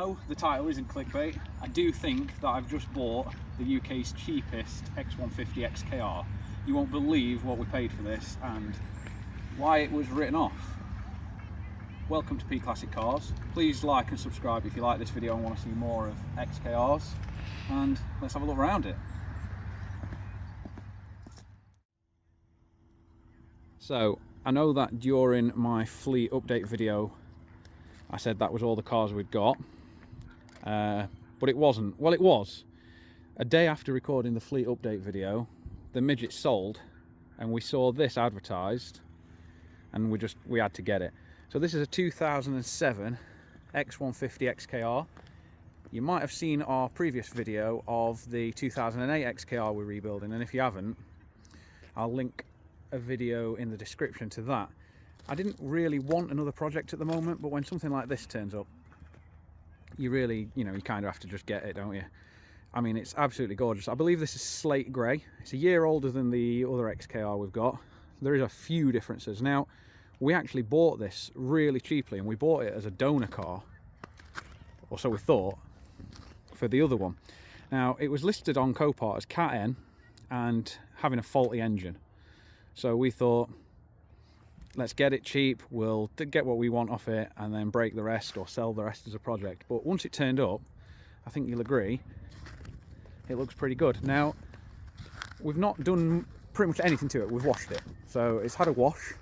no, the title isn't clickbait. I do think that I've just bought the UK's cheapest X150 XKR. You won't believe what we paid for this and why it was written off. Welcome to P Classic Cars. Please like and subscribe if you like this video and want to see more of XKRs, and let's have a look around it. So I know that during my fleet update video I said that was all the cars we'd got, but it wasn't. Well, it was. A day after recording the fleet update video, the midget sold and we saw this advertised and we had to get it. So this is a 2007 X150 XKR. You might have seen our previous video of the 2008 XKR we're rebuilding, and if you haven't, I'll link a video in the description to that. I didn't really want another project at the moment, but when something like this turns up, you really, you kind of have to just get it, don't you? I mean, it's absolutely gorgeous. I believe this is slate grey. It's a year older than the other XKR we've got. There is a few differences. Now, we actually bought this really cheaply, and we bought it as a donor car, or so we thought, for the other one. Now, it was listed on Copart as Cat N and having a faulty engine. So we thought, let's get it cheap, we'll get what we want off it and then break the rest or sell the rest as a project. But once it turned up, I think you'll agree, it looks pretty good. Now, we've not done pretty much anything to it. We've washed it. So it's had a wash,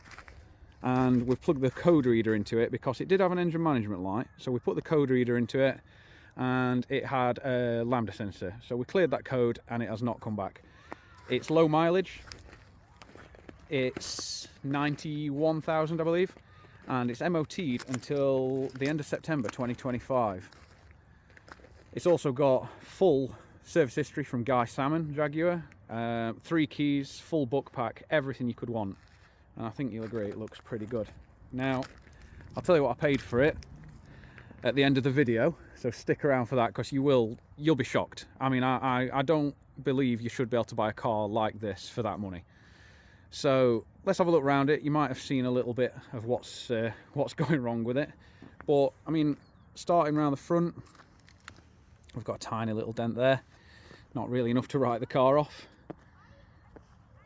and we've plugged the code reader into it because it did have an engine management light. So we put the code reader into it and it had a lambda sensor. So we cleared that code and it has not come back. It's low mileage. It's 91,000, I believe, and it's MOT'd until the end of September 2025. It's also got full service history from Guy Salmon Jaguar, 3 keys, full book pack, everything you could want, and I think you'll agree it looks pretty good. Now, I'll tell you what I paid for it at the end of the video, so stick around for that because you'll be shocked. I mean, I don't believe you should be able to buy a car like this for that money. So let's have a look around it. You might have seen a little bit of what's going wrong with it, but I mean, starting around the front, we've got a tiny little dent there, not really enough to write the car off.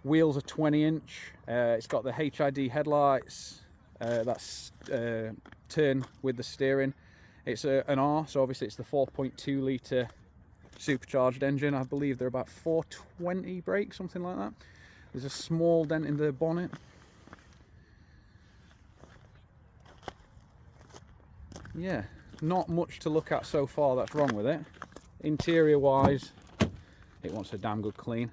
Wheels are 20-inch. It's got the HID headlights. That's turn with the steering. It's an R, so obviously it's the 4.2 litre supercharged engine. I believe they're about 420 brakes, something like that. There's a small dent in the bonnet. Yeah, not much to look at so far that's wrong with it. Interior wise, it wants a damn good clean.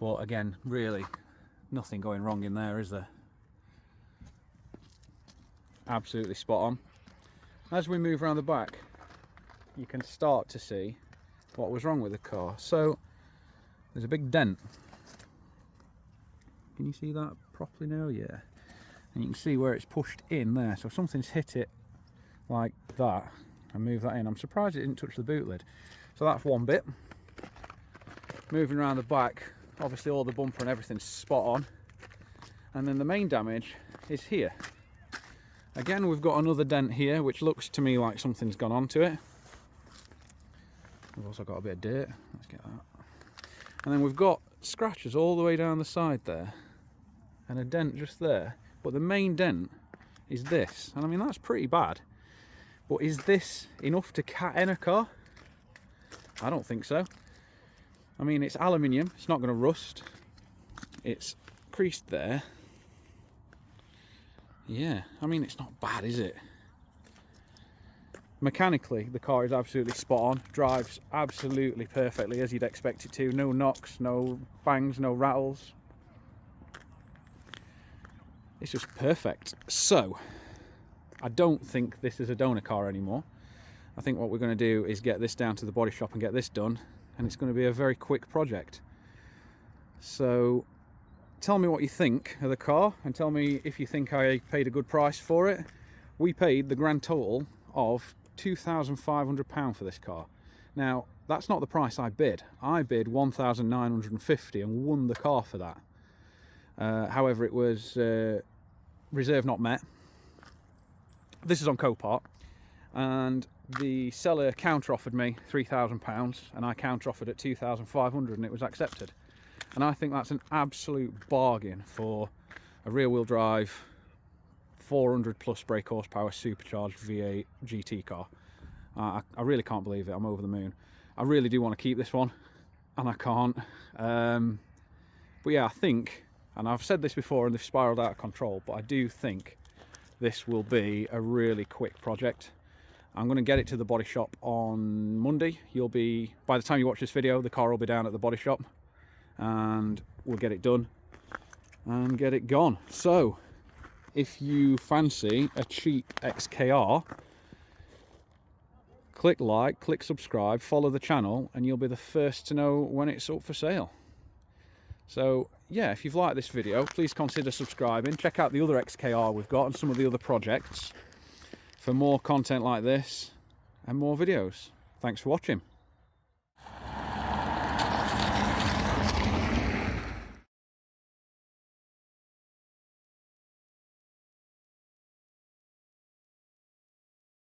But again, really nothing going wrong in there, is there? Absolutely spot on. As we move around the back, you can start to see what was wrong with the car. So there's a big dent. Can you see that properly now? Yeah. And you can see where it's pushed in there. So something's hit it like that and move that in. I'm surprised it didn't touch the boot lid. So that's one bit. Moving around the back, obviously all the bumper and everything's spot on. And then the main damage is here. Again, we've got another dent here, which looks to me like something's gone onto it. We've also got a bit of dirt. Let's get that. And then we've got scratches all the way down the side there and a dent just there. But the main dent is this. And I mean, that's pretty bad. But is this enough to Cat N a car? I don't think so. I mean, it's aluminium. It's not going to rust. It's creased there. Yeah, I mean, it's not bad, is it? Mechanically, the car is absolutely spot on, drives absolutely perfectly as you'd expect it to. No knocks, no bangs, no rattles. It's just perfect. So, I don't think this is a donor car anymore. I think what we're going to do is get this down to the body shop and get this done, and it's going to be a very quick project. So, tell me what you think of the car, and tell me if you think I paid a good price for it. We paid the grand total of £2,500 for this car. Now, that's not the price I bid. I bid £1,950 and won the car for that. However, it was reserve not met. This is on Copart. and the seller counter offered me £3,000 and I counter offered at 2,500 and it was accepted. And I think that's an absolute bargain for a rear wheel drive 400 plus brake horsepower supercharged V8 GT car. I really can't believe it. I'm over the moon. I really do want to keep this one and I can't. But yeah, I think, and I've said this before and they've spiraled out of control, but I do think this will be a really quick project. I'm going to get it to the body shop on Monday. By the time you watch this video, the car will be down at the body shop and we'll get it done and get it gone. So if you fancy a cheap XKR, click like, click subscribe, follow the channel, and you'll be the first to know when it's up for sale. So yeah, if you've liked this video, please consider subscribing. Check out the other XKR we've got and some of the other projects for more content like this and more videos. Thanks for watching.